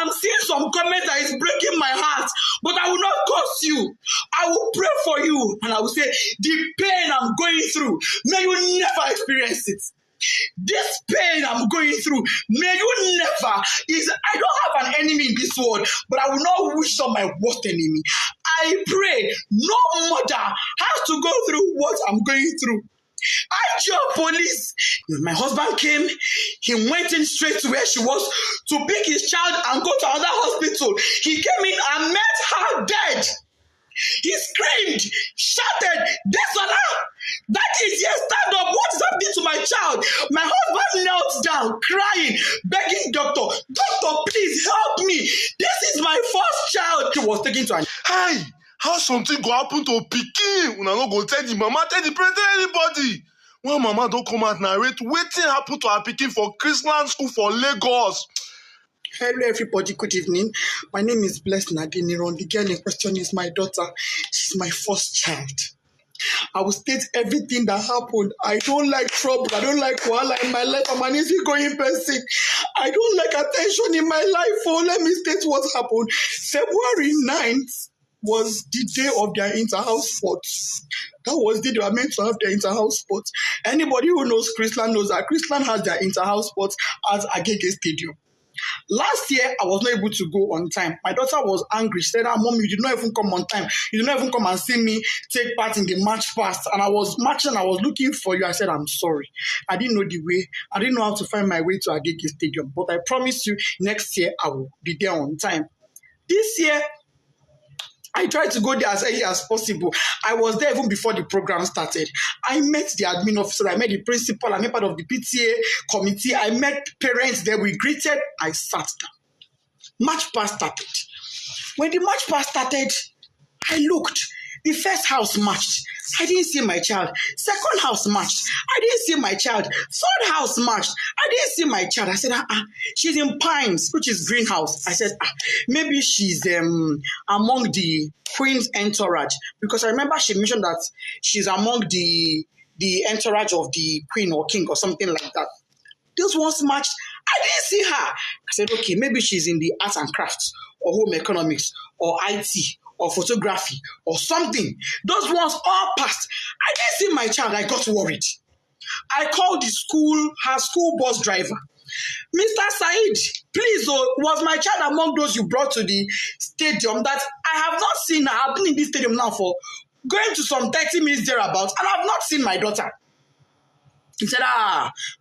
I'm seeing some comment that is breaking my heart, but I will not curse you. I will pray for you, and I will say, the pain I'm going through, may you never experience it. This pain I'm going through, may you never. I don't have an enemy in this world, but I will not wish on my worst enemy. I pray no mother has to go through what I'm going through. I joined police. When my husband came, he went in straight to where she was to pick his child and go to another hospital. He came in and met her dead. He screamed, shouted, Desola, that is here, stand up. What is happening to my child? My husband knelt down, crying, begging doctor, please help me. This is my first child. He was taken to an... Hi, how something go happen to pikin? Una no go tell the mama, tell the parent, tell anybody. When mama don't come out narrate, wetin happen to her pikin for Chrisland School for Lagos? Hello everybody, good evening. My name is Blessed Adeniran. The girl in question is my daughter. She's my first child. I will state everything that happened. I don't like trouble. I don't like wahala in my life. I'm an easygoing person. I don't like attention in my life. Oh, let me state what happened. February 9th was the day of their inter-house sports. That was the day they were meant to have their inter-house sports. Anybody who knows Chrisland knows that Chrisland has their inter-house sports at Agege Stadium. Last year, I was not able to go on time. My daughter was angry. She said, Mom, you did not even come on time. You did not even come and see me take part in the march past. And I was marching, I was looking for you. I said, I'm sorry. I didn't know the way. I didn't know how to find my way to Agege Stadium. But I promise you, next year, I will be there on time. This year, I tried to go there as early as possible. I was there even before the program started. I met the admin officer, I met the principal, I met part of the PTA committee, I met parents there, we greeted, I sat down. March past started. When the march past started, I looked. The first house marched. I didn't see my child. Second house marched. I didn't see my child. Third house marched. I didn't see my child. I said, she's in Pines, which is greenhouse. I said, maybe she's among the Queen's entourage. Because I remember she mentioned that she's among the entourage of the Queen or King or something like that. Those ones marched. I didn't see her. I said, okay, maybe she's in the arts and crafts or home economics or IT or photography or something. Those ones all passed. I didn't see my child. I got worried. I called the school, her school bus driver. Mr. Said, please, was my child among those you brought to the stadium that I have not seen her? I've been in this stadium now for going to some 30 minutes thereabouts, and I've not seen my daughter. He said,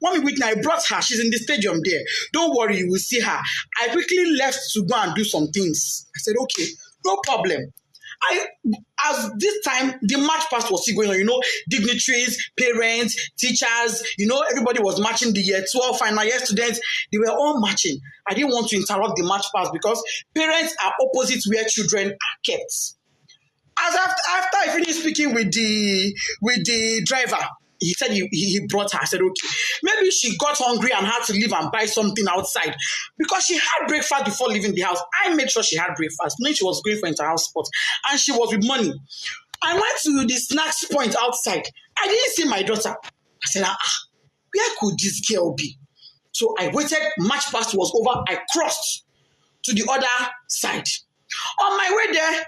Mommy Whitney, I brought her. She's in the stadium there. Don't worry, you will see her. I quickly left to go and do some things. I said, okay, no problem. As this time, the march past was still going on, dignitaries, parents, teachers, everybody was marching. The year 12 final year students, they were all marching. I didn't want to interrupt the march past because parents are opposite where children are kept. As after I finished speaking with the driver, he said he brought her. I said, okay. Maybe she got hungry and had to leave and buy something outside because she had breakfast before leaving the house. I made sure she had breakfast, knowing she was going for inter-house sports, and she was with money. I went to the snacks point outside. I didn't see my daughter. I said, where could this girl be? So I waited. March past was over. I crossed to the other side. On my way there,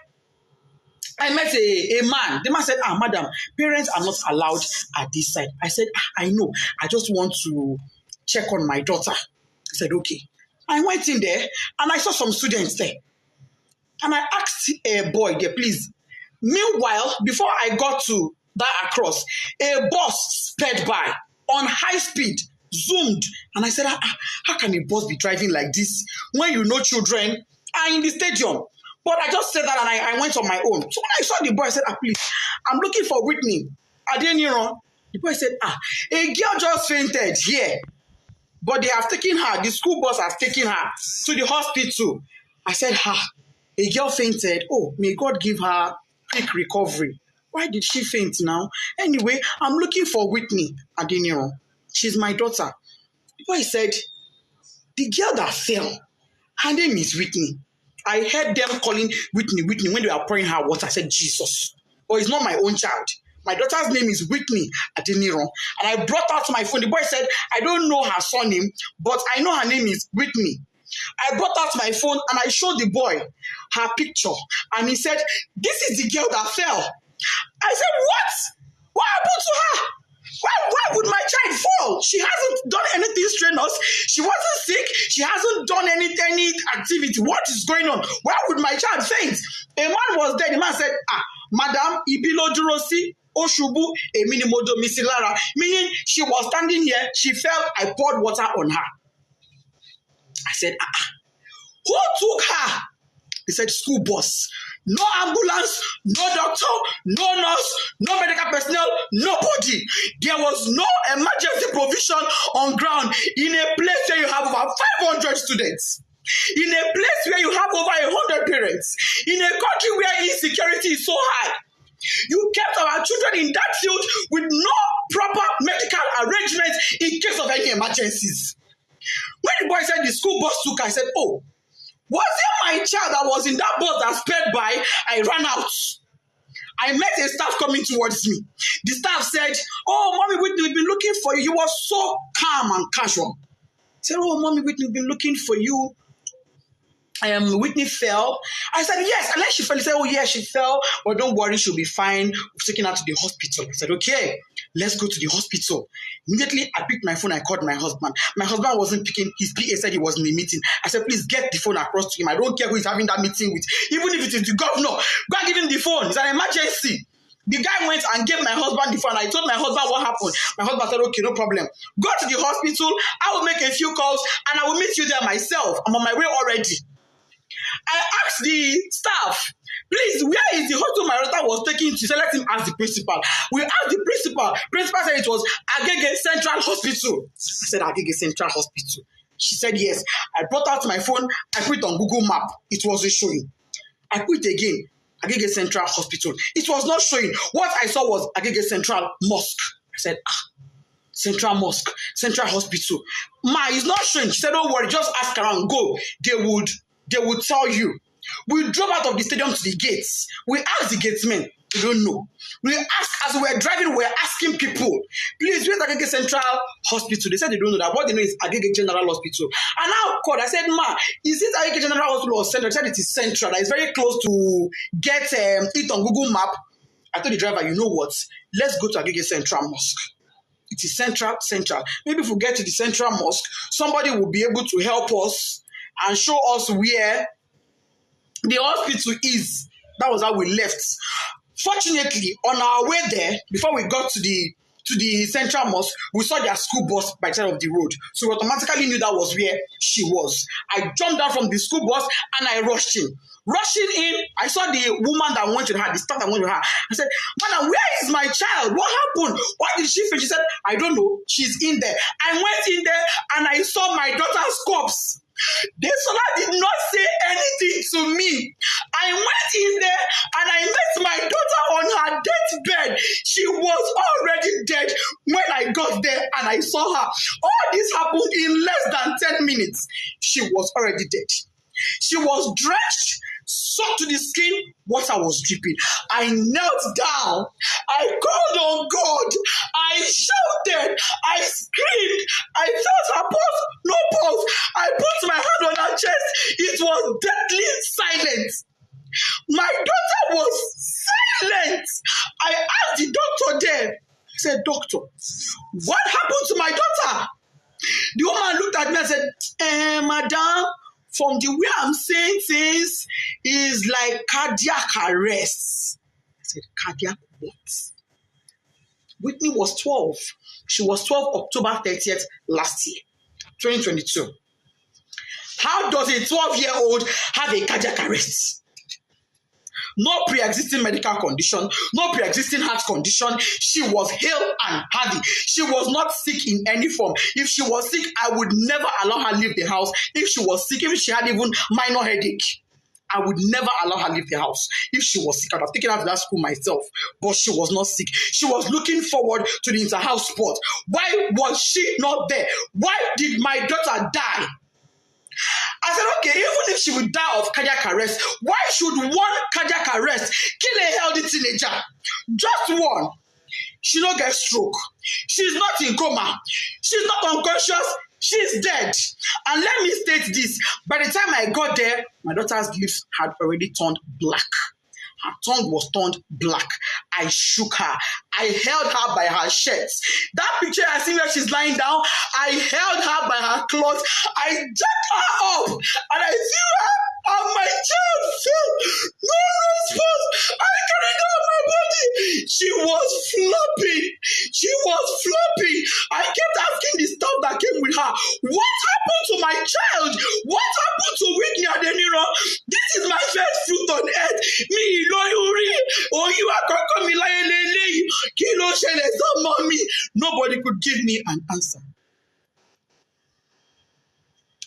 I met a man. The man said, madam, parents are not allowed at this side. I said, I know. I just want to check on my daughter. I said, okay. I went in there and I saw some students there. And I asked a boy there, please. Meanwhile, before I got to that across, a bus sped by on high speed, zoomed. And I said, how can a bus be driving like this when children are in the stadium? But I just said that and I went on my own. So when I saw the boy, I said, please, I'm looking for Whitney. Adeniran. The boy said, a girl just fainted here. But they have taken her, the school bus has taken her to the hospital. I said, a girl fainted. Oh, may God give her quick recovery. Why did she faint now? Anyway, I'm looking for Whitney Adeniran. She's my daughter. The boy said, the girl that fell, her name is Whitney. I heard them calling Whitney when they were pouring her water. I said, Jesus. But it's not my own child. My daughter's name is Whitney Adeniran. And I brought out my phone. The boy said, I don't know her surname, but I know her name is Whitney. I brought out my phone and I showed the boy her picture. And he said, this is the girl that fell. I said, what? What happened to her? Why would my child fall? She hasn't done anything strenuous. She wasn't sick. She hasn't done any activity. What is going on? Why would my child faint? A man was there. The man said, Madam, ibilo durosi, oshubu, emini modo misilara. Meaning she was standing here. She fell. I poured water on her. I said, who took her? He said, school bus. No ambulance, no doctor, no nurse, no medical personnel, nobody. There was no emergency provision on ground in a place where you have over 500 students, in a place where you have over 100 parents, in a country where insecurity is so high. You kept our children in that field with no proper medical arrangements in case of any emergencies. When the boy said the school bus took, I said, oh, was it my child that was in that bus that sped by? I ran out. I met a staff coming towards me. The staff said, oh, Mommy Whitney, we've been looking for you. He was so calm and casual. I said, oh, Mommy Whitney, we've been looking for you. Whitney fell. I said, yes. And then she fell. He said, oh, yeah, she fell. But don't worry, she'll be fine. We're taking her to the hospital. I said, okay, let's go to the hospital. Immediately, I picked my phone. I called my husband. My husband wasn't picking. His PA said he was in a meeting. I said, please get the phone across to him. I don't care who he's having that meeting with. Even if it is the governor, go and give him the phone. It's an emergency. The guy went and gave my husband the phone. I told my husband what happened. My husband said, okay, no problem. Go to the hospital. I will make a few calls and I will meet you there myself. I'm on my way already. I asked the staff, please, where is the hospital my daughter was taken to? She said, let him ask the principal. We asked the principal. Principal said it was Agege Central Hospital. I said, Agege Central Hospital. She said, yes. I brought out my phone. I put it on Google Map. It wasn't showing. I put it again, Agege Central Hospital. It was not showing. What I saw was Agege Central Mosque. I said, Central Mosque, Central Hospital. Ma, it's not showing. She said, don't worry, just ask around. Go. They would tell you. We drove out of the stadium to the gates. We asked the gatesmen. We don't know. We asked, as we were driving, we were asking people, please, where's Agege Central Hospital? They said they don't know that. What they know is Agege General Hospital. And I called. I said, Ma, is it Agege General Hospital or Central? They said it is Central. That is very close to get it on Google Map. I told the driver, you know what? Let's go to Agege Central Mosque. It is Central. Maybe if we get to the Central Mosque, somebody will be able to help us and show us where the hospital is. That was how we left. Fortunately, on our way there, before we got to the Central Mosque, we saw their school bus by the side of the road. So we automatically knew that was where she was. I jumped down from the school bus and I rushed in. Rushing in, I saw the woman that went with her, the staff that went with her. I said, Madam, where is my child? What happened? Why did she fail? She said, I don't know. She's in there. I went in there and I saw my daughter's corpse. Desola did not say anything to me. I went in there and I met my daughter on her deathbed. She was already dead when I got there and I saw her. All this happened in less than 10 minutes. She was already dead. She was drenched, soaked to the skin. Water was dripping. I knelt down. I called on God. I shouted. I screamed. I felt her pulse. No pulse. I put my hand on her chest. It was deadly silent. My daughter was silent. I asked the doctor there. I said, Doctor, what happened to my daughter? The woman looked at me and said, Madam, from the way I'm saying things, is like cardiac arrest. I said, cardiac what? Whitney was 12. She was 12 October 30th last year, 2022. How does a 12-year-old have a cardiac arrest? No pre-existing medical condition, no pre-existing heart condition. She was hale and healthy. She was not sick in any form. If she was sick, I would never allow her leave the house. If she was sick, if she had even minor headache, I would never allow her leave the house. If she was sick, I'd have taken her to that school myself. But she was not sick. She was looking forward to the inter-house sport. Why was she not there? Why did my daughter die? I said, okay, even if she would die of cardiac arrest, why should one cardiac arrest kill a healthy teenager? Just one. She don't get stroke. She's not in coma. She's not unconscious. She's dead. And let me state this. By the time I got there, my daughter's lips had already turned black. Her tongue was turned black. I shook her. I held her by her shirt. That picture I see where she's lying down, I held her by her clothes. I jacked her up and I threw her and my child fell. No response. I carried her on my body. She was flopping. She was flopping. I kept asking the staff that came with her, what happened to my child? What happened to Whitney Adeniro? This is my first fruit on earth. Me, you are coming like mommy. Nobody could give me an answer.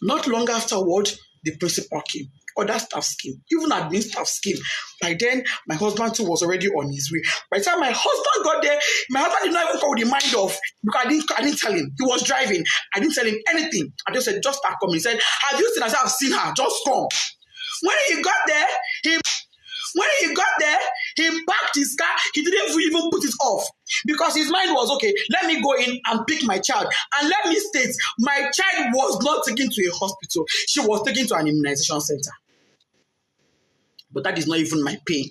Not long afterward, the principal came. Other staff came, even admin staff came. By then, my husband too was already on his way. By the time my husband got there, my husband did not even come with the mind of, because I didn't tell him. He was driving. I didn't tell him anything. I just said, just start coming. He said, have you seen her? I said, I've seen her. Just come. When he got there, he parked his car. He didn't even put it off because his mind was, okay, let me go in and pick my child. And let me state, my child was not taken to a hospital. She was taken to an immunization center. But that is not even my pain.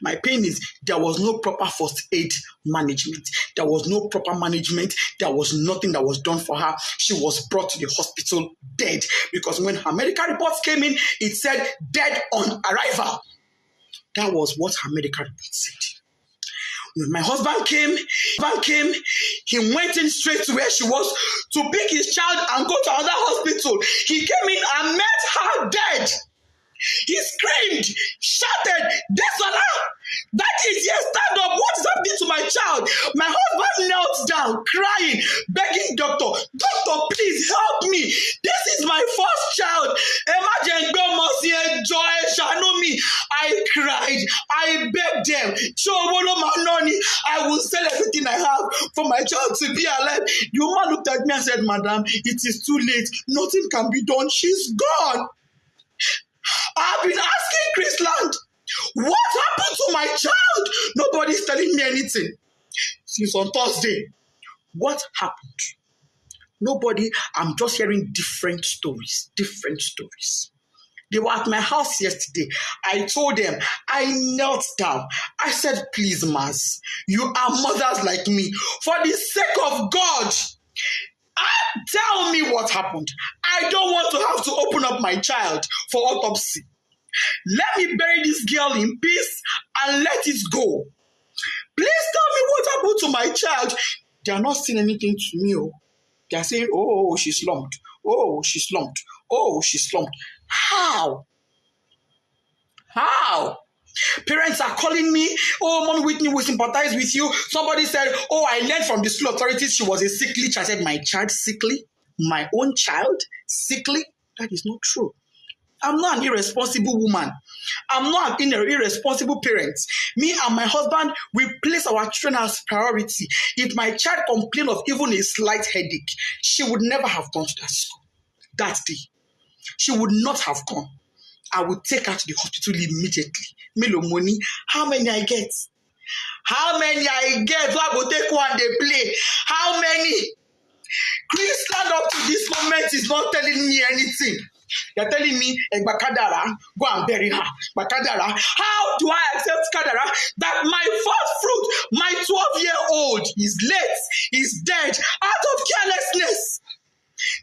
My pain is there was no proper first aid management. There was no proper management. There was nothing that was done for her. She was brought to the hospital dead because when her medical reports came in, it said dead on arrival. That was what her medical report said. When my husband came, he went in straight to where she was to pick his child and go to another hospital. He came in and met her dead. He screamed, shouted, Desola! That is, yes, stand up. What is happening to my child? My husband knelt down, crying, begging doctor, please help me. This is my first child. Imagine God must me. I cried. I begged them. I will sell everything I have for my child to be alive. The woman looked at me and said, Madam, it is too late. Nothing can be done. She's gone. I've been asking Chrisland, what happened to my child? Nobody's telling me anything. Since on Thursday, what happened? Nobody, I'm just hearing different stories. They were at my house yesterday. I told them, I knelt down. I said, please, Mas, you are mothers like me. For the sake of God, tell me what happened. I don't want to have to open up my child for autopsy. Let me bury this girl in peace and let it go. Please tell me what happened to my child. They are not saying anything to me. They are saying, oh, she's slumped. Oh, she's slumped. Oh, she's slumped. How? Parents are calling me, oh, Mommy Whitney will sympathize with you. Somebody said, oh, I learned from the school authorities she was a sickly child. I said, my child sickly? My own child sickly? That is not true. I'm not an irresponsible woman. I'm not an irresponsible parent. Me and my husband, we place our children as priority. If my child complained of even a slight headache, she would never have gone to that school that day. She would not have gone. I would take her to the hospital immediately. Melo money, how many I get? How many I get? So I go take one, they play. How many? Chrisland up to this moment is not telling me anything. They're telling me, Kadara, go and bury her. Kadara, how do I accept Kadara that my first fruit, my 12-year-old, is late, is dead, out of carelessness?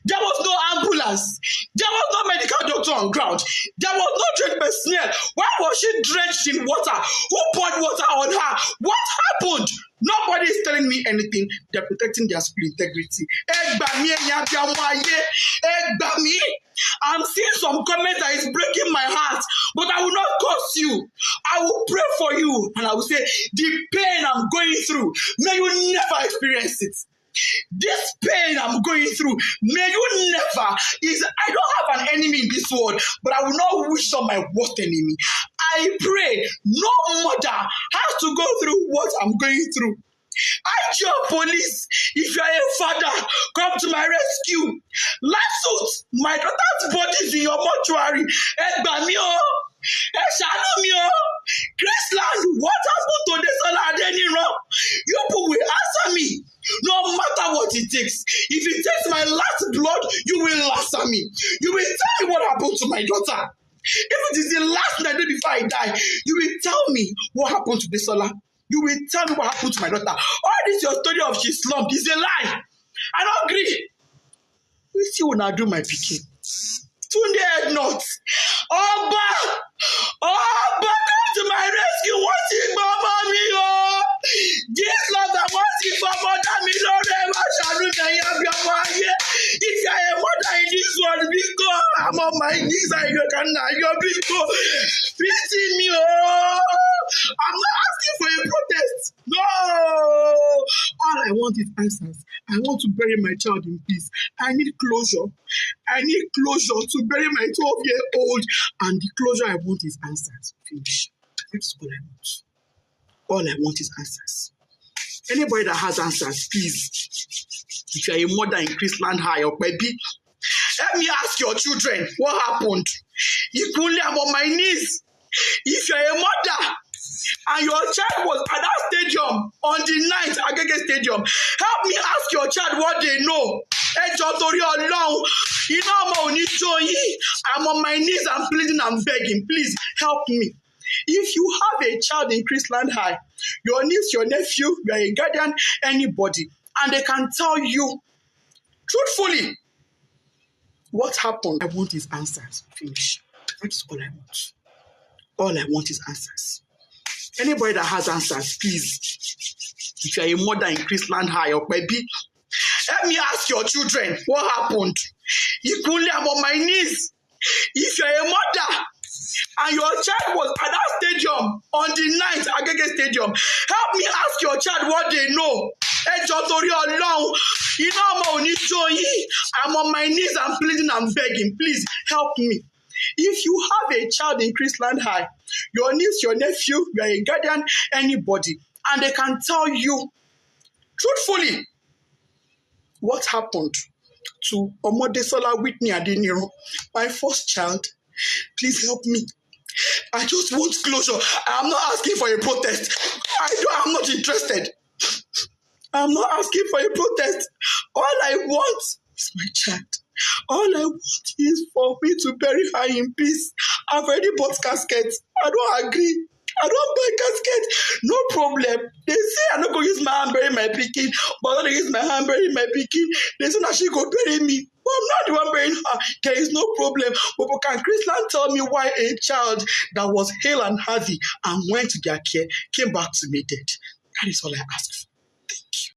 There was no ambulance. There was no medical doctor on ground. There was no trained personnel. Why was she drenched in water? Who poured water on her? What happened? Nobody is telling me anything. They're protecting their school integrity. I'm seeing some comment that is breaking my heart, but I will not curse you. I will pray for you, and I will say, the pain I'm going through, may you never experience it. This pain I'm going through, may you never. I don't have an enemy in this world, but I will not wish on my worst enemy. I pray no mother has to go through what I'm going through. IGO police, if you are a father, come to my rescue. Last my daughter's body is in your mortuary. Chrisland, what happened to Desola Adeniro? You people will answer me. No matter what what it takes. If it takes my last blood, you will answer me. You will tell me what happened to my daughter. If it is the last night before I die, you will tell me what happened to Bisola. You will tell me what happened to my daughter. All this your story of she slumped is a lie. I don't agree. You see when I do my picking. Tunde head not. Oba, come to my rescue. What's it, Mama me? Oh, this love that wants it for mother me. Lord, if you are a mother in this world, because I'm on my knees and you can now, you're because pity me. Oh, I'm not asking for a protest. No, all I want is answers. I want to bury my child in peace. I need closure. I need closure to bury my 12-year-old, and the closure I want is answers. Finish. That's all I want. All I want is answers. Anybody that has answers, please. If you are a mother in Chrisland High or baby, let me ask your children what happened. Equally, I'm on my knees. If you are a mother and your child was at that stadium on the 9th Agege Stadium, help me ask your child what they know. I'm on my knees, I'm pleading, I'm begging. Please help me. If you have a child in Chrisland High, your niece, your nephew, you are a guardian, anybody, and they can tell you truthfully what happened. I want is answers. Finish. That's all I want. All I want is answers. Anybody that has answers, please. If you are a mother in Chrisland High or baby, let me ask your children what happened. Equally, I'm on my knees. If you are a mother and your child was at that stadium on the 9th Agege Stadium, help me ask your child what they know. I'm on my knees, I'm pleading, I'm begging. Please help me. If you have a child in Chrisland High, your niece, your nephew, you are a guardian, anybody, and they can tell you truthfully what happened to Omodesola Whitney Adeniro, my first child. Please help me. I just want closure. I'm not asking for a protest. I'm not interested. I'm not asking for a protest. All I want is my child. All I want is for me to bury her in peace. I've already bought caskets. I don't agree. I don't buy casket. No problem. They say I'm not going to use my hand bury my pikin, but I'm going to use my hand bury my pikin. They say that she go bury me. But I'm not the one burying her. There is no problem. But can Chrisland tell me why a child that was hale and healthy and went to their care came back to me dead? That is all I ask for.